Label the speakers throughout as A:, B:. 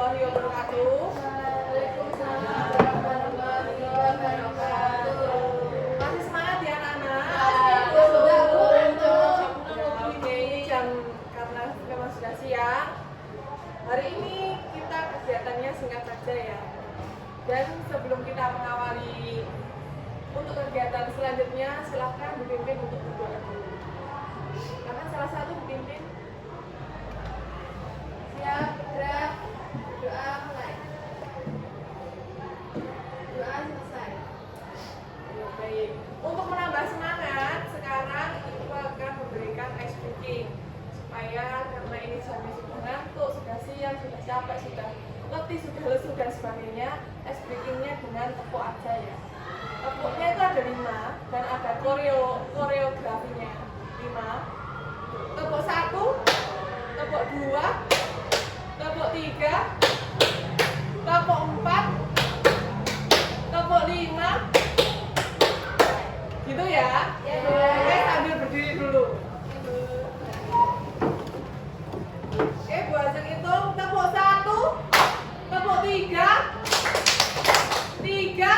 A: warahmatullahi wabarakatuh.
B: Waalaikumsalam warahmatullahi wabarakatuh.
A: Masih semangat ya anak-anak?
B: Sudah, Bu.
A: Oke, ini jam karena memang sudah siang. Hari ini kita kegiatannya singkat saja ya. Dan sebelum kita mengawali untuk kegiatan selanjutnya, silahkan dipimpin untuk berdoa dulu. Karena salah satu dipimpin.
B: Siap, gerak. Doa mulai. Doa selesai.
A: Baik. Untuk menambah semangat, sekarang Ibu akan memberikan ice breaking supaya karena ini jamnya sudah ngantuk, sudah siang, sudah capek, sudah letih, sudah lesu dan sebagainya, ice breakingnya dengan tepuk aja ya. Tepuknya itu ada 5 dan ada koreografinya 5. Tepuk 1, tepuk 2, tepuk 3, tepuk 4, tepuk 5. Gitu ya? Oke, sambil berdiri dulu. Oke, Bu Ajeng hitung. Tepuk 1, tepuk 3, 3,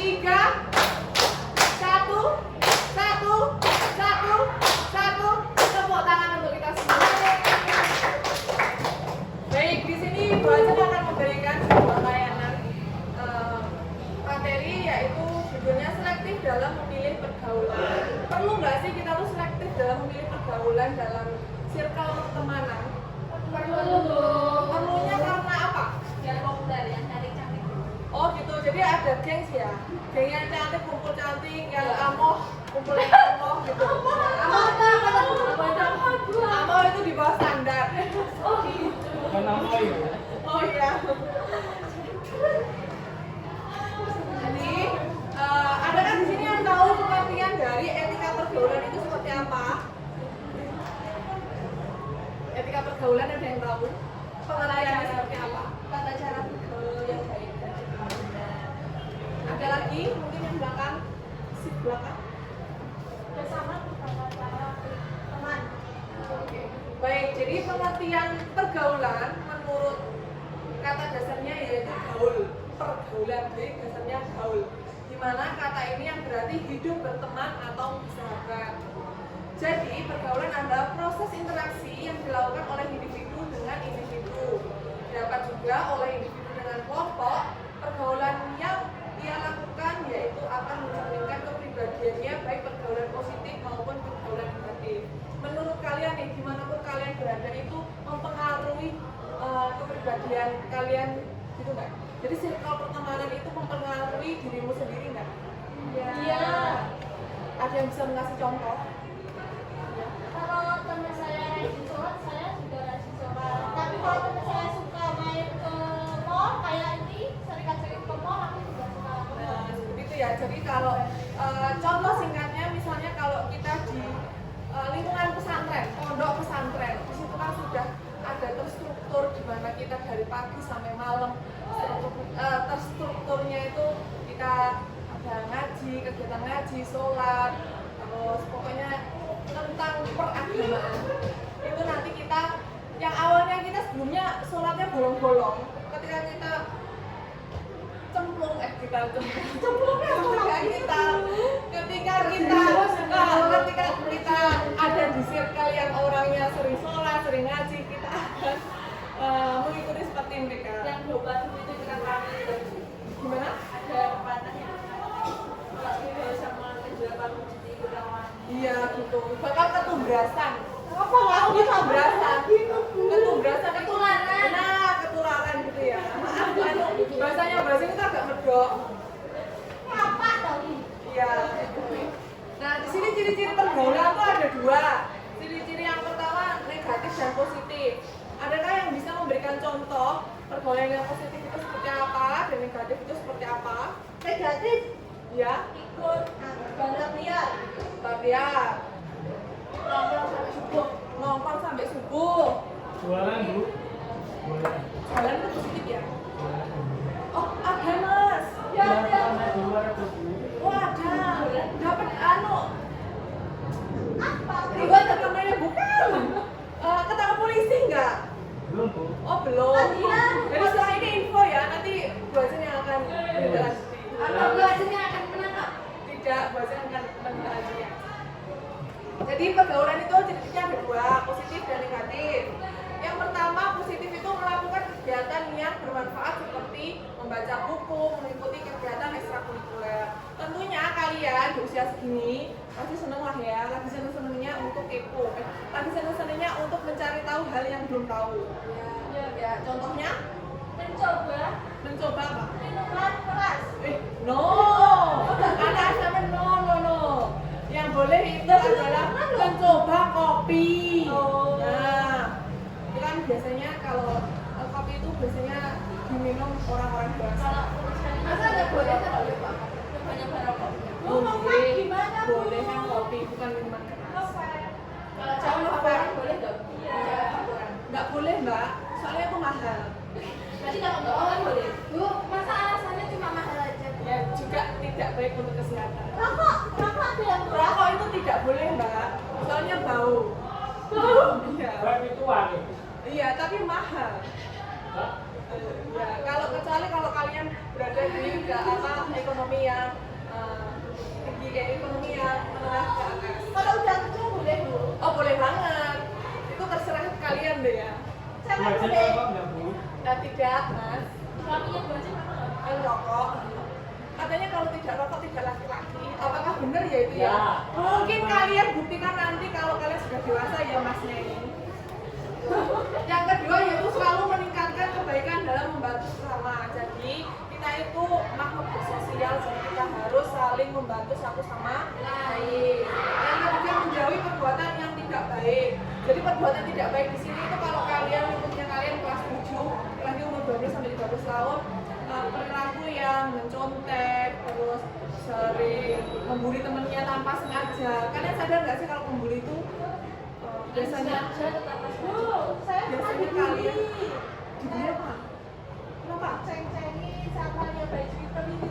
A: 3, 1, 1, 1, 1. Tepuk tangan untuk kita semua. Baik, di sini Bu Ajeng akan memberikan sebuah layanan materi, yaitu judulnya selektif dalam memilih pergaulan. Perlu nggak sih kita tuh selektif dalam memilih pergaulan dalam circle pertemanan?
B: Perlu.
A: Perlunya karena apa?
B: Biar populer, yang cantik-cantik.
A: Oh gitu, jadi ada gengs ya. Geng yang cantik kumpul cantik, yang amoh kumpul yang amoh gitu. Amoh amoh itu di bawah standar.
B: Oh gitu.
A: Oh iya. Jadi ada kan di sini yang tahu pengertian dari etika pergaulan itu seperti apa? Etika pergaulan ada yang tahu? Pengertiannya seperti apa?
B: Tata cara bergaul yang baik dan juga benar.
A: Ada lagi mungkin yang belakang, si belakang.
B: Bersama tata cara teman.
A: Oke. Baik, jadi pengertian pergaulan menurut kata dasarnya yaitu gaul. Pergaulan, jadi dasarnya gaul. Di mana kata ini yang berarti hidup berteman atau bersahabat. Jadi pergaulan adalah proses interaksi yang dilakukan oleh individu dengan individu. Dapat juga oleh individu dengan kelompok. Pergaulan yang ia lakukan yaitu akan mencerminkan kepribadiannya, baik pergaulan positif maupun pergaulan negatif. Menurut kalian nih, dimanapun kalian berada itu mempengaruhi kepribadian kalian gitu nggak? Jadi circle pertemanan itu mempengaruhi dirimu sendiri nggak?
B: Iya.
A: Ada yang bisa mengasih contoh?
B: Kalau teman saya rajin sholat, saya juga rajin sholat. Tapi kalau teman saya suka main ke mall, kayak ini, sering-sering ke mall, aku juga suka ke mall.
A: Nah, seperti itu ya. Jadi kalau contoh singkatnya, misalnya kalau kita di lingkungan pesantren, pondok pesantren, di situ kan sudah ada terstruktur di mana kita dari pagi sampai malam. Terstrukturnya itu kita ada ngaji, kegiatan ngaji, sholat, terus pokoknya tentang peragamaan. Itu nanti kita yang awalnya kita sebelumnya sholatnya bolong-bolong, ketika kita ketika kita ada di circle yang orangnya sering sholat, sering ngaji, kita akan mengikuti seperti mereka.
B: Yang global itu kita kami
A: Gimana?
B: ada pepatah yang kalau kita sama kejualan itu kita
A: Iya gitu. Bakal ketubrasan. Apa mau ketubrasan? Ketubrasan
B: Ketularan.
A: Nah, ketularan gitu ya. Maaf, bahasanya itu agak medok.
B: apa tadi?
A: Iya. Nah, di sini ciri-ciri pergaulan tuh ada 2. Ciri-ciri yang pertama negatif dan positif. Adakah yang bisa memberikan contoh pergaulan yang positif itu seperti apa dan negatif itu seperti apa?
B: Negatif.
A: Ya,
B: Ikut balap liar.
A: liar. Nongkrong sampai subuh.
C: Jualan Bu.
A: Jualan itu positif ya? Oh, ada Mas. Ya ada. Oh, ada. Dapat
B: Apa?
A: Ribet rekamannya bukan. Ketangkap polisi enggak?
C: Belum, Bu.
A: Oh belum.
B: Iya.
A: Jadi setelah ini info ya, nanti Bu Ajeng yang akan menindaklanjuti.
B: Atau Bu Ajeng yang akan menangkap?
A: Tidak, Bu Ajeng akan menindaklanjuti. Jadi pergaulan itu jenisnya ada dua, positif dan negatif. Yang pertama positif itu melakukan kegiatan yang bermanfaat seperti membaca buku, mengikuti kegiatan ekstrakurikuler. Tentunya kalian di usia segini pasti seneng lah ya, lagi seneng-senengnya untuk kepo, lagi seneng-senengnya untuk mencari tahu hal yang belum tahu. Ya, contohnya mencoba apa?
B: Minuman keras.
A: No, anak SMA no. Yang boleh itu adalah mencoba kopi. Nah, itu kan biasanya kalau kopi itu biasanya diminum orang-orang dewasa.
B: Masa nggak boleh terlalu Pak? Nyoba rokok.
A: Boleh kan kopi, bukan minuman keras.
B: Kalau cowok barang boleh dong? Iya.
A: Nggak boleh mbak, soalnya itu mahal.
B: Berarti kalau nggak kan boleh? Bu, masa alasannya cuma mahal aja?
A: Ya juga tidak baik untuk kesehatan.
B: Rokok ada yang murah.
A: Rokok itu tidak boleh mbak, soalnya bau. Iya.
C: Barbituan.
A: Iya, tapi mahal. Ya, kecuali kalau kalian berada di ekonomi yang ekonomi yang menengah ke atas.
B: Kalau udah kerja boleh Bu?
A: Oh boleh banget. Itu terserah kalian deh ya.
B: Saya
C: Bu
B: nggak
C: Ajeng
B: boleh.
C: apa enggak, Bu?
A: Tidak mas.
B: Suaminya Bu Ajeng apa?
A: Rokok. Katanya kalau tidak rokok tidak laki-laki. Apakah benar ya itu ya?
C: Ya.
A: Mungkin kalian buktikan nanti kalau kalian sudah dewasa ya masnya ini. Yang kedua yaitu selalu meningkatkan kebaikan dalam membantu sesama. Jadi kita itu makhluk bersosial, jadi kita harus saling membantu satu sama lain. Yang ketiga menjauhi perbuatan yang tidak baik. Jadi perbuatan tidak baik di sini itu kalau kalian lingkupnya kalian kelas 7, lagi umur 12 sampai 13 tahun, perilaku yang mencontek, terus sering membuli temennya tanpa sengaja. Kalian sadar nggak sih kalau pembuli itu biasanya kalian dibeli apa? Kenapa?
B: Ceng-cengin sama yang baik Twitter ini.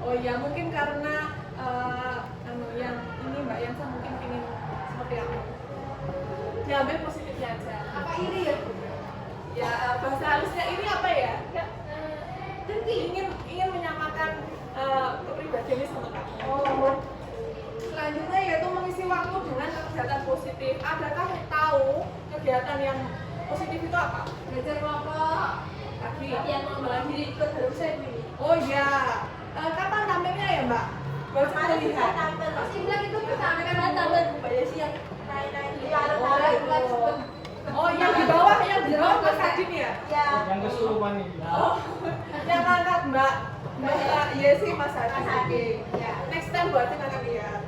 A: Oh iya, mungkin karena yang ini Mbak Yansa mungkin ingin seperti apa? Diambil positifnya aja.
B: Apa iri ya Bu?
A: Ya bahasa halusnya ini apa ya?
B: Dengki.
A: Ingin menyamakan kepribadiannya sama kamu.
B: Oh.
A: Selanjutnya yaitu mengisi waktu dengan kegiatan positif. Adakah tahu kegiatan yang positif itu apa?
B: Belajar kelompok.
A: Lagi.
B: Yang membelah diri ikut harus saya ini.
A: Oh iya. Kapan tampilnya ya Mbak? Baru
B: Kemarin
A: kita
B: juga
A: lihat.
B: tampil. Mas Imran itu tampil kan tampil Bu Desi yang naik-naik di alat-alat.
A: Oh yang di bawah Mas Adin ya?
B: Ya.
C: Yang kesurupan ini.
A: Oh, yang angkat Mbak Yesi Mas
B: Mas
A: Adin.
B: Adin. Ya.
A: Next time buat kita akan lihat.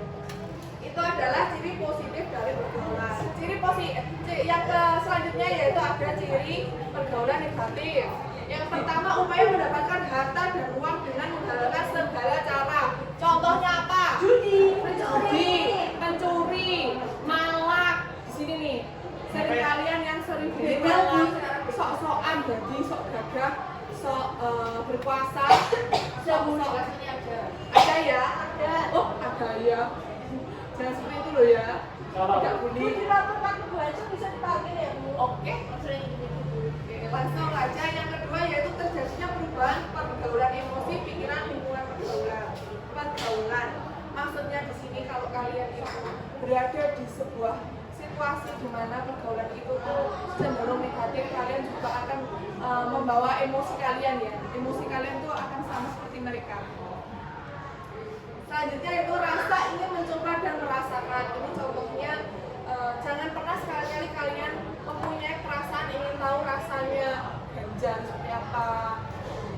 A: Itu adalah ciri positif dari pergaulan. Ciri positif yang selanjutnya yaitu ada ciri pergaulan negatif. Yang pertama upaya mendapatkan harta dan uang dengan menghalalkan segala cara. Contohnya apa?
B: Judi,
A: mencuri, malak. Di sini nih. Sering kalian yang sering beli malak, sok-sokan jadi sok gagah, sok berkuasa, sok-sok ada ya?
B: Ada.
A: Oh, ada ya. Jangan seperti itu loh ya. Tidak
B: Bu
A: boleh.
B: dilaporkan ke Bu Ajeng bisa dipanggil ya Bu.
A: Oke.
B: Sering gitu.
A: Oke, langsung aja. Yang kedua yaitu terjadinya perubahan pergaulan emosi, pikiran, lingkungan pergaulan. Maksudnya di sini kalau kalian itu berada di sebuah situasi di mana pergaulan itu tuh cenderung negatif, kalian juga akan membawa emosi kalian ya. Emosi kalian tuh akan sama seperti mereka. Selanjutnya itu rasa ingin mencoba dan merasakan. Ini contohnya jangan pernah sekali-kali kalian mempunyai perasaan ingin tahu rasanya ganja seperti apa,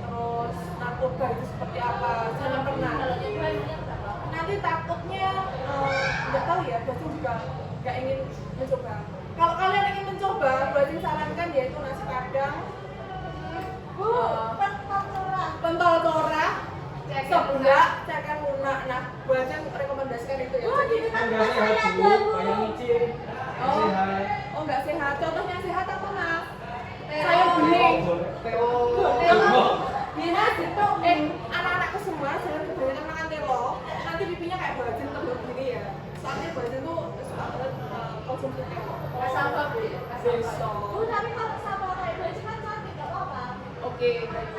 A: terus narkoba itu seperti apa. Jangan pernah. Nanti takutnya nggak tahu ya, berarti juga nggak ingin mencoba. Kalau kalian ingin mencoba, berarti sarankan yaitu nasi padang, pentol torah, sebelah, cekan lunak. Nah, buat yang rekomendasikan itu ya. Jadi,
C: Kan nggak sehat, Bu. Banyak micin. Nggak
A: Oh.
C: sehat.
A: Oh nggak sehat. Contohnya sehat apa Mas? Sayur bening.
C: Telo.
A: Bisa gitu. Anak-anakku semua jangan kebanyakan makan telo. Nanti pipinya kayak bajin tembok gini ya. Soalnya bajin tuh suka banget konsumsi telo.
B: Asal apa Bu?
A: Besok.
B: Bu tapi kalau sama
A: Oke, baik.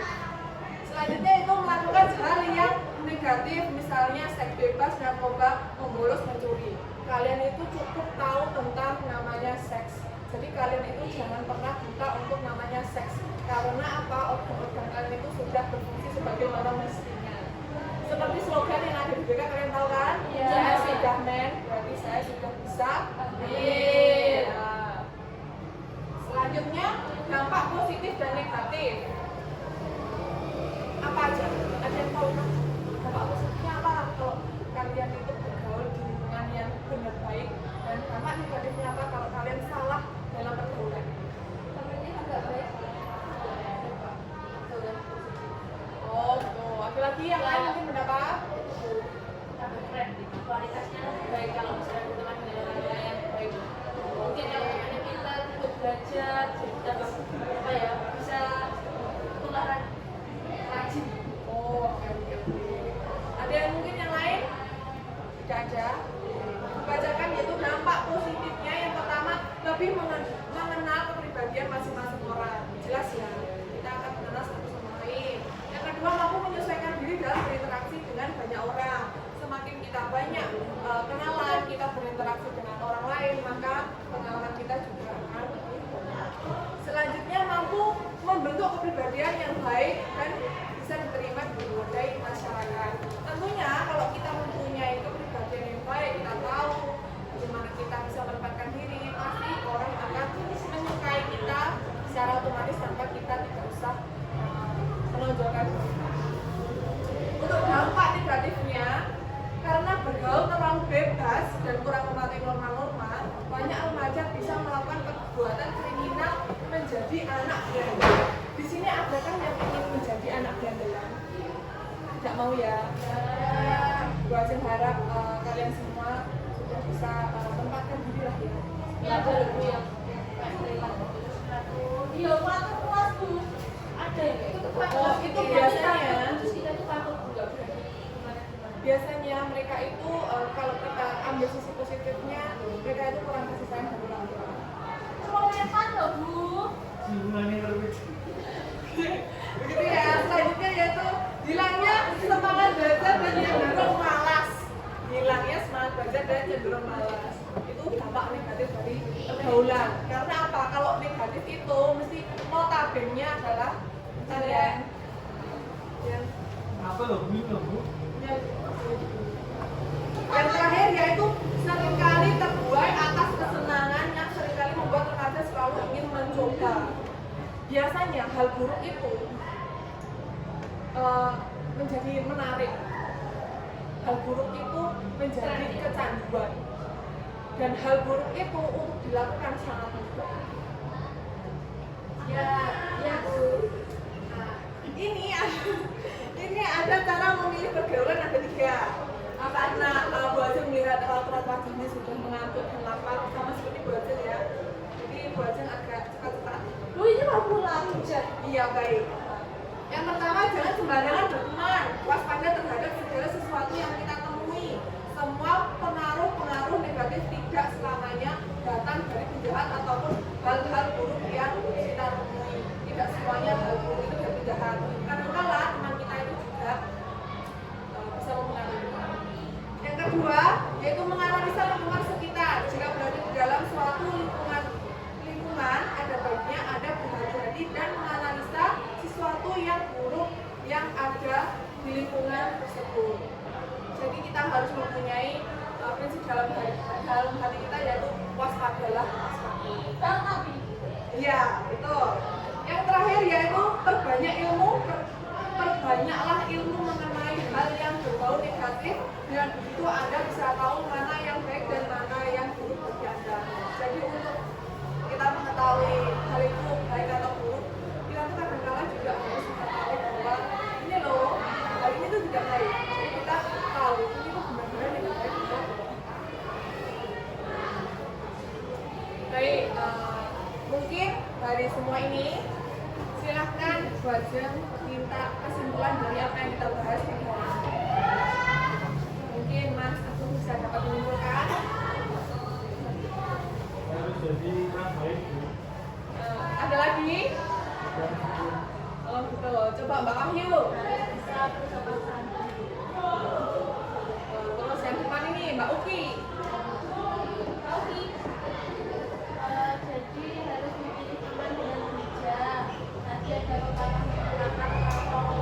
A: Selanjutnya itu melakukan hal yang negatif, misalnya seks bebas, narkoba, membolos, mencuri. Kalian itu cukup tahu tentang namanya seks. Jadi kalian itu jangan pernah buka untuk namanya seks. Karena apa? Organ-organ kalian itu sudah berfungsi sebagai mana mestinya. Seperti slogan yang ada di BK, kalian tahu kan?
B: Iya.
A: Saya sudah men, berarti saya sudah bisa.
B: Amin.
A: Nah, selanjutnya dampak positif dan negatif. Apa aja? Ada yang tahu kan? Dampak positifnya apa kalau kalian itu bergaul di lingkungan yang benar baik, dan dampak negatifnya apa kalau kalian salah dalam pergaulan?
B: Temennya agak baik.
A: Oh, tuh. Laki-laki yang lain mungkin berapa?
B: Tambah keren gitu. Kualitasnya lebih baik kalau misalnya berteman dengan orang yang baik. Mungkin kalau temannya pintar untuk belajar, jadi tambah apa ya, bisa tularan rajin.
A: Oh, oke. Ada yang mungkin yang lain? Tidak ada. Bacakan yaitu dampak positifnya. Yang pertama, lebih mengenal kepribadian masing-masing orang. Jelas ya, kita akan mengenal satu sama lain. Yang kedua, mampu menyesuaikan diri dalam berinteraksi dengan banyak orang. Semakin kita banyak kenalan, kita berinteraksi dengan orang lain, maka pengalaman kita juga akan lebih banyak. Selanjutnya, mampu membentuk kepribadian yang baik dan bisa diterima di berbagai masyarakat. Tentunya kalau kita mempunyai kepribadian yang baik, kita tahu bagaimana kita bisa menempatkan diri, pasti orang akan menyukai kita secara otomatis tanpa kita tidak usah menonjolkan diri. Untuk dampak negatifnya, karena bergaul terlalu bebas dan kurang mematuhi norma-norma, banyak remaja bisa melakukan perbuatan kriminal menjadi anak bandel. Di sini adakah yang ingin menjadi anak bandelan? Tidak mau ya? Bu Ajeng harap kalian semua sudah bisa menempatkan diri lah ya.
B: Ya ada loh yang iya, waktu puas Bu. Ada itu
A: Oh, itu biasanya.
B: Terus kita tuh takut nggak berani gimana-gimana.
A: Biasanya mereka itu kalau kita ambil sisi positifnya, mereka itu kurang kasih sayang dari orang tua.
B: Kelolekan loh Bu.
C: Hubungannya lebih.
A: Begitu ya. Selanjutnya yaitu hilangnya semangat belajar dan cenderung malas. Hilangnya semangat belajar dan cenderung malas. Itu dampak negatif dari pergaulan. Karena apa? Kalau negatif itu mesti notabene adalah kalian yang
C: Apa loh Bu?
A: yang terakhir yaitu seringkali terbuai atas kesenangan yang seringkali membuat remaja selalu ingin mencoba. Biasanya hal buruk itu menjadi menarik. Hal buruk itu menjadi kecanduan. Dan hal buruk itu untuk dilakukan sangat mudah. Ya Bu. Nah, ini ada cara memilih pergaulan ada 3. Karena Bu Ajeng melihat raut wajahnya sudah mengantuk dan lapar, sama seperti Bu Ajeng ya. Jadi Bu Ajeng agak cepat-cepat.
B: Lu ini mau pulang hujan.
A: Iya baik. Yang pertama, jangan sembarangan berteman. Waspada terhadap segala sesuatu yang kita temui. Semua pengaruh negatif tidak selamanya datang dari penjahat ataupun hal-hal buruk yang kita temui. Tidak semuanya hal buruk itu dari penjahat. Kadang-kala teman kita itu juga bisa mempengaruhi. Yang kedua, yaitu menganalisa lingkungan sekitar. Jika berada di dalam suatu lingkungan, ada baiknya ada berhati-hati dan menganalisa sesuatu yang buruk yang ada di lingkungan tersebut. Jadi kita harus mempunyai prinsip dalam hati kita yaitu waspadalah.
B: Dan Nabi.
A: Iya, betul. Yang terakhir yaitu perbanyak ilmu, perbanyaklah ilmu mengenai hal yang berbau negatif, dan begitu Anda bisa tahu mana yang baik dan mana yang buruk bagi Anda. Jadi untuk kita mengetahui hal itu baik atau buruk, kita tuh kadang-kala juga harus mengetahui bahwa ini loh, hal ini tuh tidak baik. Jadi kita tahu ini tuh benar-benar tidak baik untuk kita. Baik, mungkin dari semua ini silahkan Bu Ajeng minta kesimpulan dari apa yang kita bahas hari ini. Mungkin Mas Agung bisa dapat menyimpulkan.
C: Harus jadi orang baik Bu.
A: Ada lagi?
C: Dan
A: Oh gitu. Coba Mbak Wahyu.
B: harus bisa bersopan santun.
A: Terus yang depan ini Mbak Uki.
B: Oke. Jadi harus memilih teman dengan bijak. Nanti ada pepatah mengatakan kalau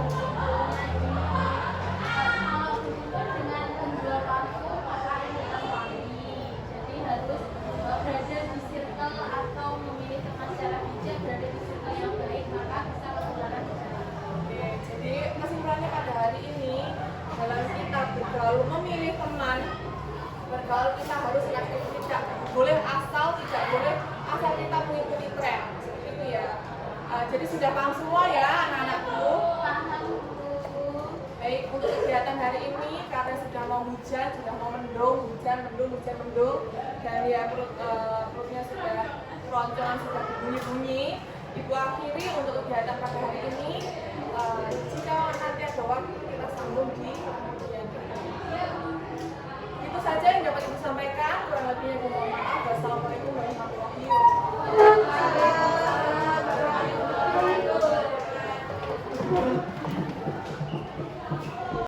B: dengan penjual parfum maka ikutan wangi. Jadi harus berada di circle atau memilih teman secara bijak, berada di circle yang baik maka bisa menularkan kesenangan.
A: Oke, jadi kesimpulannya pada hari ini dalam kita bergaul memilih teman, bergaul kita harus selektif, tidak boleh asal, tidak boleh asal kita mengikuti tren seperti itu ya. Jadi sudah paham semua ya anak-anakku.
B: Paham Bu.
A: Baik, untuk kegiatan hari ini karena sudah mau hujan, sudah mau mendung, hujan mendung, dan ya perutnya sudah keroncongan, sudah bunyi-bunyi. Ibu akhiri untuk kegiatan pada hari ini. Jika nanti ada waktu kita sambung di kemudian hari. Itu saja yang dapat ibu sampaikan. Kurang lebihnya ibu mohon maaf. Wassalamualaikum warahmatullahi wabarakatuh.